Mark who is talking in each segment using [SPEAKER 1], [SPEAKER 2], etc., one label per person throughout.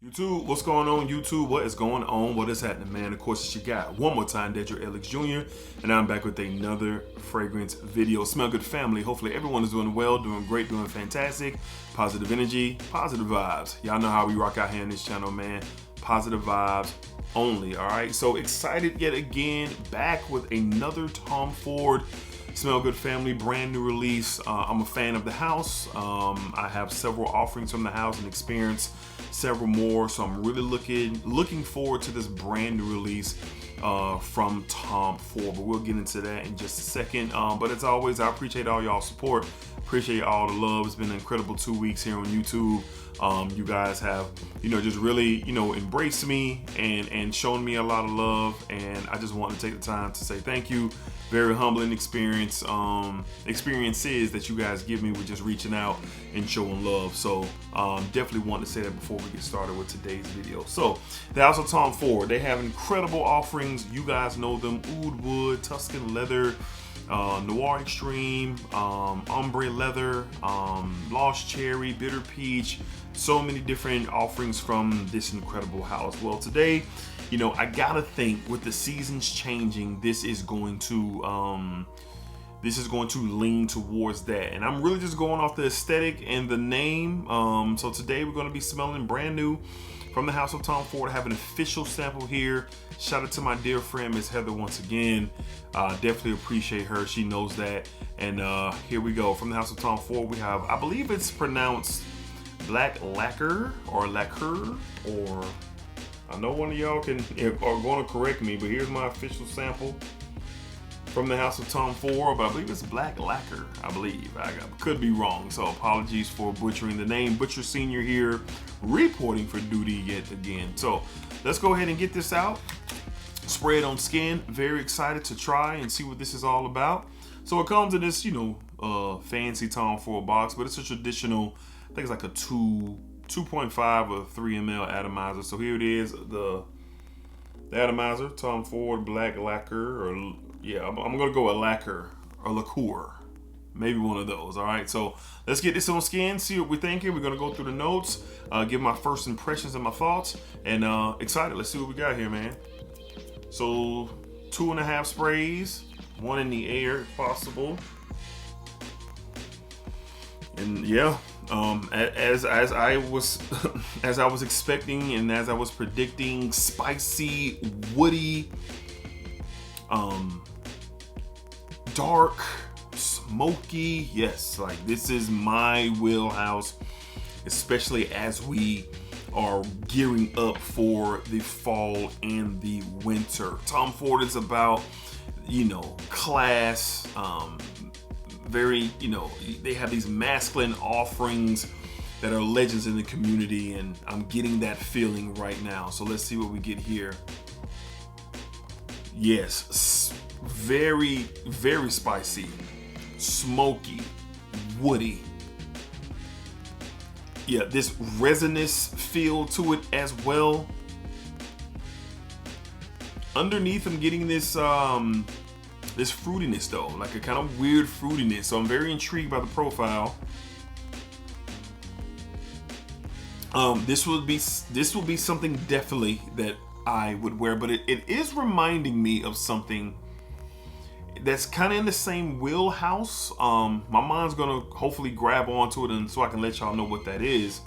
[SPEAKER 1] YouTube, what's going on, YouTube? What is going on? What is happening, man? Of course, it's your guy, one more time, DEDRICKHJR, and I'm back with another fragrance video. Smell good, family. Hopefully, everyone is doing well, doing great, doing fantastic. Positive energy, positive vibes. Y'all know how we rock out here on this channel, man. Positive vibes only, all right? So excited yet again, back with another Tom Ford Smell Good Family brand new release. I'm a fan of the house. I have several offerings from the house and experience several more, so I'm really looking forward to this brand new release from Tom Ford, but we'll get into that in just a second. But as always, I appreciate all y'all support, appreciate all the love. It's been an incredible 2 weeks here on YouTube. You guys have, just really, embraced me and shown me a lot of love, and I just want to take the time to say thank you. Very humbling experiences that you guys give me with just reaching out and showing love. So definitely want to say that before we get started with today's video. So the House of Tom Ford, they have incredible offerings. You guys know them: oud wood, Tuscan leather, noir extreme, ombre leather, lost cherry, bitter peach. So many different offerings from this incredible house. Well, today, I gotta think, with the seasons changing, this is going to lean towards that, and I'm really just going off the aesthetic and the name. So today we're going to be smelling brand new from the House of Tom Ford. I have an official sample here. Shout out to my dear friend Miss Heather once again. Definitely appreciate her. She knows that. And here we go. From the House of Tom Ford, we have, I believe it's pronounced Black Lacquer or Lacquer, or I know one of y'all are going to correct me, but here's my official sample from the House of Tom Ford, but I believe it's Black Lacquer. I believe. I could be wrong, so apologies for butchering the name. Butcher Senior here, reporting for duty yet again. So let's go ahead and get this out. Spray it on skin. Very excited to try and see what this is all about. So it comes in this, fancy Tom Ford box, but it's a traditional, I think it's like a 2.5 or 3 ml atomizer. So here it is, the atomizer, Tom Ford Black Lacquer, or yeah, I'm gonna go with Lacquer or Liqueur, maybe one of those. All right, so let's get this on skin, see what we're thinking. We're gonna go through the notes, give my first impressions and my thoughts, and excited. Let's see what we got here, man. So 2.5 sprays, 1 in the air if possible, and yeah. As I was expecting and as I was predicting, spicy, woody, dark, smoky. Yes, like this is my wheelhouse, especially as we are gearing up for the fall and the winter. Tom Ford is about, class, very, they have these masculine offerings that are legends in the community, and I'm getting that feeling right now. So let's see what we get here. Yes, very, very spicy, smoky, woody. Yeah, this resinous feel to it as well. Underneath, I'm getting this this fruitiness though, like a kind of weird fruitiness. So I'm very intrigued by the profile. This will be something definitely that I would wear, but it is reminding me of something that's kind of in the same wheelhouse. My mind's gonna hopefully grab onto it, and so I can let y'all know what that is.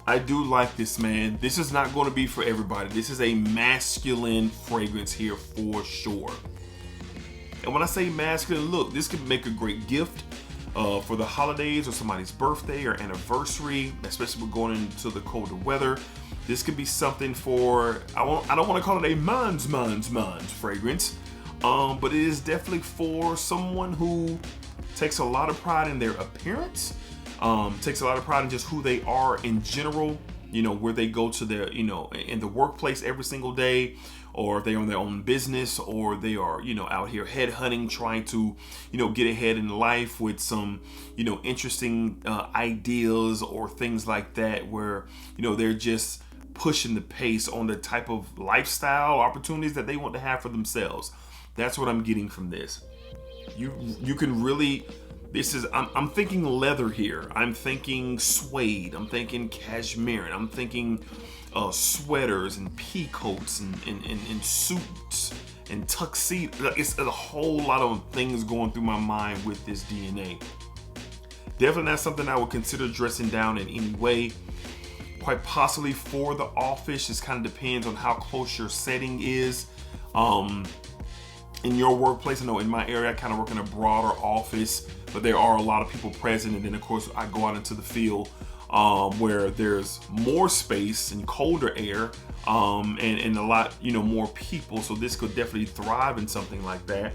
[SPEAKER 1] I do like this, man. This is not going to be for everybody. This is a masculine fragrance here for sure. And when I say masculine, look, this could make a great gift for the holidays or somebody's birthday or anniversary, especially we're going into the colder weather. This could be something for, I don't want to call it a man's fragrance, but it is definitely for someone who takes a lot of pride in their appearance. Takes a lot of pride in just who they are in general, where they go to their, in the workplace every single day, or if they own their own business, or they are, out here headhunting, trying to, get ahead in life with some, interesting ideas or things like that, where, they're just pushing the pace on the type of lifestyle opportunities that they want to have for themselves. That's what I'm getting from this. You can really I'm thinking leather here. I'm thinking suede. I'm thinking cashmere. And I'm thinking sweaters and pea coats and suits and tuxedo. It's a whole lot of things going through my mind with this DNA. Definitely not something I would consider dressing down in any way. Quite possibly for the office. Just kind of depends on how close your setting is. In your workplace, I know in my area, I kind of work in a broader office, but there are a lot of people present. And then of course I go out into the field where there's more space and colder air and a lot, more people. So this could definitely thrive in something like that.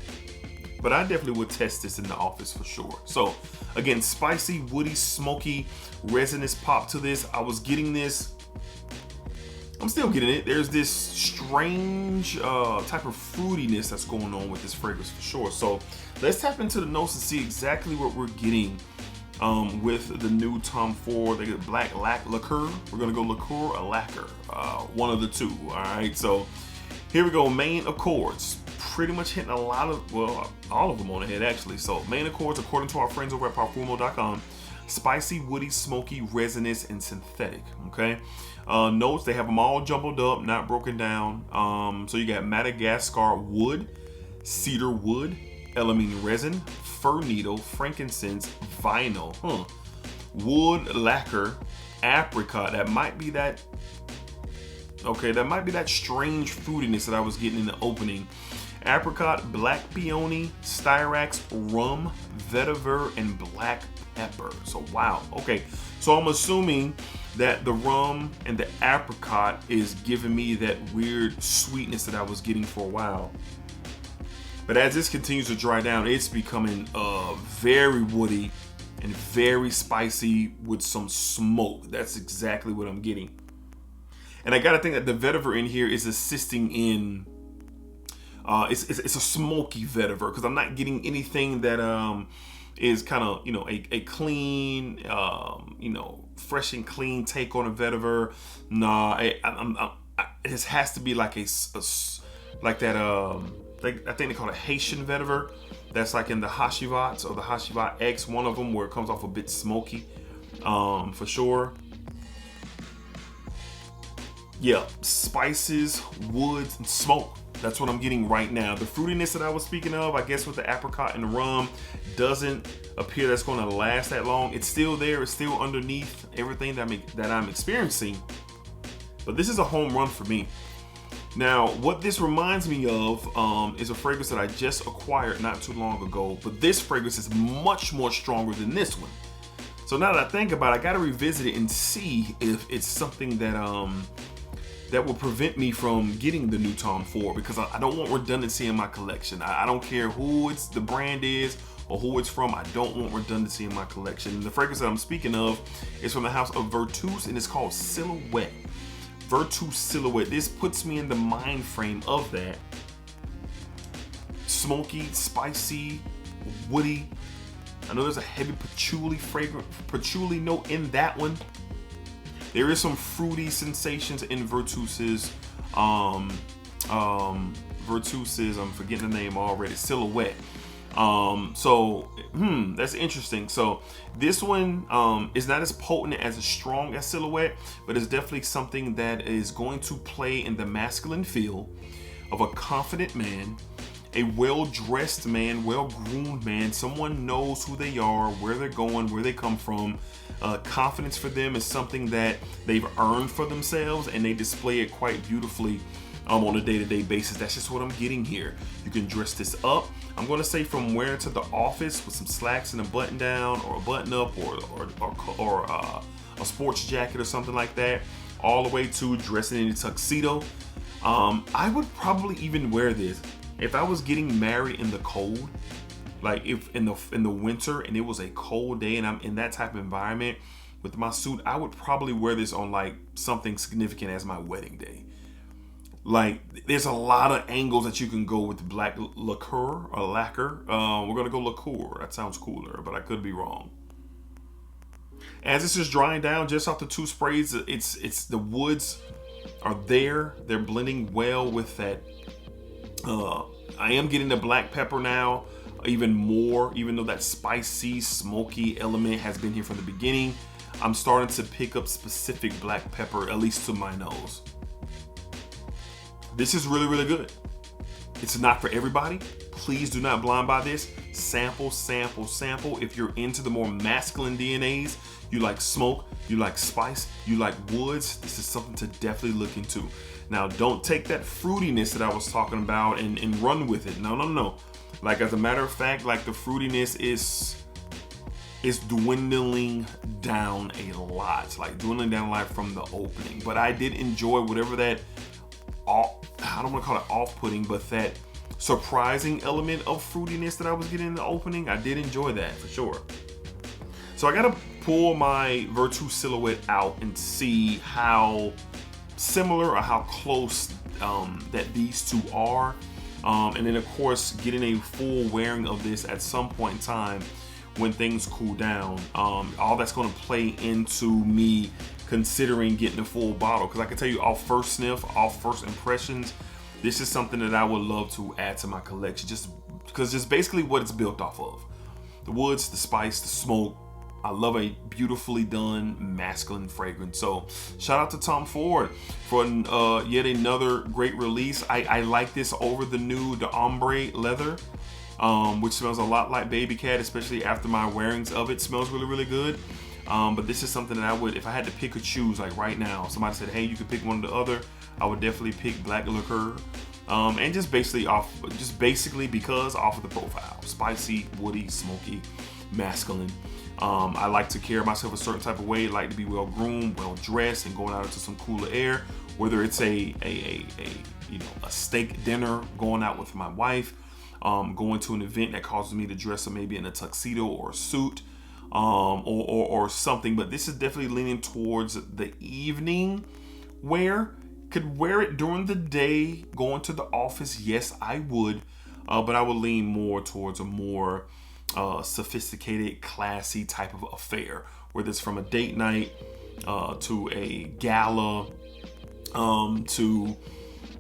[SPEAKER 1] But I definitely would test this in the office for sure. So again, spicy, woody, smoky, resinous pop to this. I was getting this. I'm still getting it. There's this strange type of fruitiness that's going on with this fragrance for sure. So let's tap into the notes and see exactly what we're getting with the new Tom Ford. They get black lacquer. We're gonna go liqueur or lacquer, one of the two. All right. So here we go. Main accords. Pretty much hitting a lot of, well, all of them on the head actually. So main accords, according to our friends over at Parfumo.com, spicy, woody, smoky, resinous, and synthetic. Okay. Notes, they have them all jumbled up, not broken down. So you got Madagascar wood, cedar wood, elamine resin, fir needle, frankincense, vinyl, wood lacquer, apricot. That might be that. Okay, that might be that strange fruitiness that I was getting in the opening. Apricot, black peony, styrax, rum, vetiver, and black pepper. So wow. Okay, so I'm assuming that the rum and the apricot is giving me that weird sweetness that I was getting for a while. But as this continues to dry down, it's becoming very woody and very spicy with some smoke. That's exactly what I'm getting. And I gotta think that the vetiver in here is assisting in it's a smoky vetiver, because I'm not getting anything that is kind of a clean fresh and clean take on a vetiver. Nah, it just has to be like like that I think they call it Haitian vetiver. That's like in the Hashivats or the Hashivat X, one of them, where it comes off a bit smoky, for sure. Yeah, spices, woods, and smoke. That's what I'm getting right now. The fruitiness that I was speaking of, I guess with the apricot and the rum, doesn't appear that's going to last that long. It's still there. It's still underneath everything that I'm experiencing. But this is a home run for me. Now, what this reminds me of is a fragrance that I just acquired not too long ago. But this fragrance is much more stronger than this one. So now that I think about it, I got to revisit it and see if it's something that that will prevent me from getting the new Tom Ford, because I don't want redundancy in my collection. I don't care who the brand is or who it's from. I don't want redundancy in my collection. And the fragrance that I'm speaking of is from the house of Virtus, and it's called Silhouette. Virtus Silhouette. This puts me in the mind frame of that. Smoky, spicy, woody. I know there's a heavy patchouli note in that one. There is some fruity sensations in Virtus's, I'm forgetting the name already, Silhouette. That's interesting. So this one is not as potent, as strong as Silhouette, but it's definitely something that is going to play in the masculine feel of a confident man, a well-dressed man, well-groomed man. Someone knows who they are, where they're going, where they come from. Confidence for them is something that they've earned for themselves, and they display it quite beautifully on a day-to-day basis. That's just what I'm getting here. You can dress this up, I'm going to say, from wearing to the office with some slacks and a button down or a button up or a sports jacket or something like that, all the way to dressing in a tuxedo. I would probably even wear this if I was getting married in the cold. Like if in the winter and it was a cold day and I'm in that type of environment with my suit, I would probably wear this on like something significant as my wedding day. Like there's a lot of angles that you can go with black liqueur or lacquer. We're gonna go liqueur. That sounds cooler, but I could be wrong. As this is drying down, just off the two sprays, it's the woods are there. They're blending well with that. I am getting the black pepper now. even more, even though that spicy, smoky element has been here from the beginning. I'm starting to pick up specific black pepper, at least to my nose. This is really, really good. It's not for everybody. Please do not blind buy this. Sample, sample, sample. If you're into the more masculine DNAs, you like smoke, you like spice, you like woods, this is something to definitely look into. Now, don't take that fruitiness that I was talking about and run with it. No, no, no. Like, as a matter of fact, like, the fruitiness is dwindling down a lot. Like, dwindling down a lot from the opening. But I did enjoy whatever that, I don't want to call it off-putting, but that surprising element of fruitiness that I was getting in the opening. I did enjoy that for sure. So I gotta pull my Virtu silhouette out and see how similar or how close that these two are. And then of course, getting a full wearing of this at some point in time when things cool down. All that's gonna play into me considering getting a full bottle. Cause I can tell you off first sniff, off first impressions, this is something that I would love to add to my collection, just because just basically what it's built off of. The woods, the spice, the smoke. I love a beautifully done masculine fragrance. So shout out to Tom Ford for yet another great release. I like this over the new Ombre leather, which smells a lot like Baby Cat, especially after my wearings of it. Smells really, really good. But this is something that I would, if I had to pick or choose, like right now, somebody said, hey, you could pick one or the other, I would definitely pick Black Lacquer. And just basically because off of the profile, spicy, woody, smoky, masculine. I like to carry myself a certain type of way, like to be well groomed, well dressed, and going out into some cooler air, whether it's a steak dinner, going out with my wife, going to an event that causes me to dress up maybe in a tuxedo or a suit, or something. But this is definitely leaning towards the evening wear. Could wear it during the day, going to the office, yes, I would, but I would lean more towards a more sophisticated, classy type of affair, whether it's from a date night to a gala, to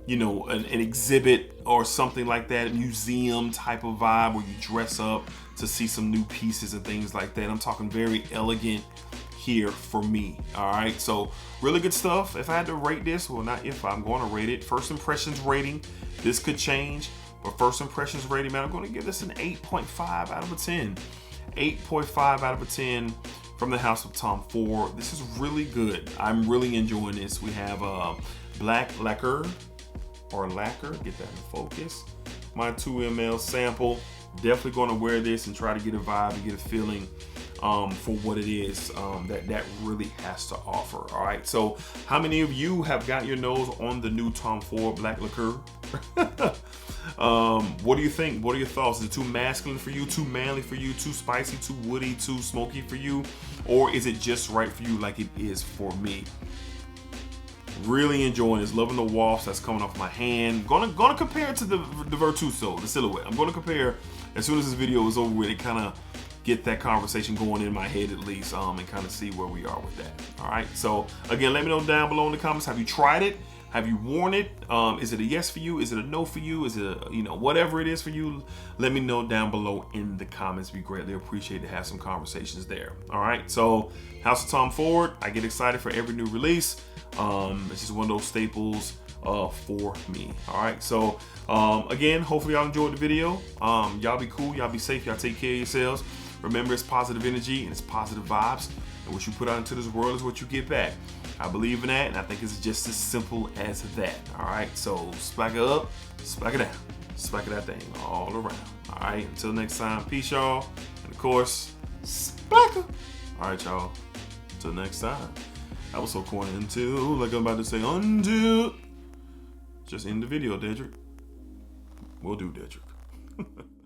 [SPEAKER 1] an exhibit or something like that, museum type of vibe where you dress up to see some new pieces and things like that. I'm talking very elegant here for me. All right, so really good stuff. If I had to rate this, well, not if, I'm going to rate it. First impressions rating, this could change, but first impressions rating, man, I'm going to give this an 8.5 out of a 10. 8.5 out of a 10 from the house of Tom Ford. This is really good. I'm really enjoying this. We have Black Lacquer, or Lacquer, get that in focus. My 2 ml sample. Definitely going to wear this and try to get a vibe and get a feeling for what it is that really has to offer. All right, so how many of you have got your nose on the new Tom Ford Black Lacquer? What do you think? What are your thoughts? Is it too masculine for you, too manly for you, too spicy, too woody, too smoky for you, or is it just right for you like it is for me? Really enjoying this, loving the wafts that's coming off my hand. Gonna compare it to the Virtuoso, the silhouette. I'm gonna compare as soon as this video is over with, it kind of get that conversation going in my head at least, and kind of see where we are with that. All right, so again, let me know down below in the comments, have you tried it? Have you worn it? Is it a yes for you? Is it a no for you? Is it a, whatever it is for you? Let me know down below in the comments. We greatly appreciate to have some conversations there. All right, so House of Tom Ford, I get excited for every new release. It's just one of those staples for me. All right, so again, hopefully y'all enjoyed the video. Y'all be cool, y'all be safe, y'all take care of yourselves. Remember, it's positive energy and it's positive vibes, and what you put out into this world is what you get back. I believe in that, and I think it's just as simple as that. All right, so splack it up, splack it down, splack it that thing all around. All right, until next time, peace, y'all, and of course, splacker. All right, y'all, until next time. That was so corny. Until, like I'm about to say, until. Just end the video, Dedrick. We'll do, Dedrick.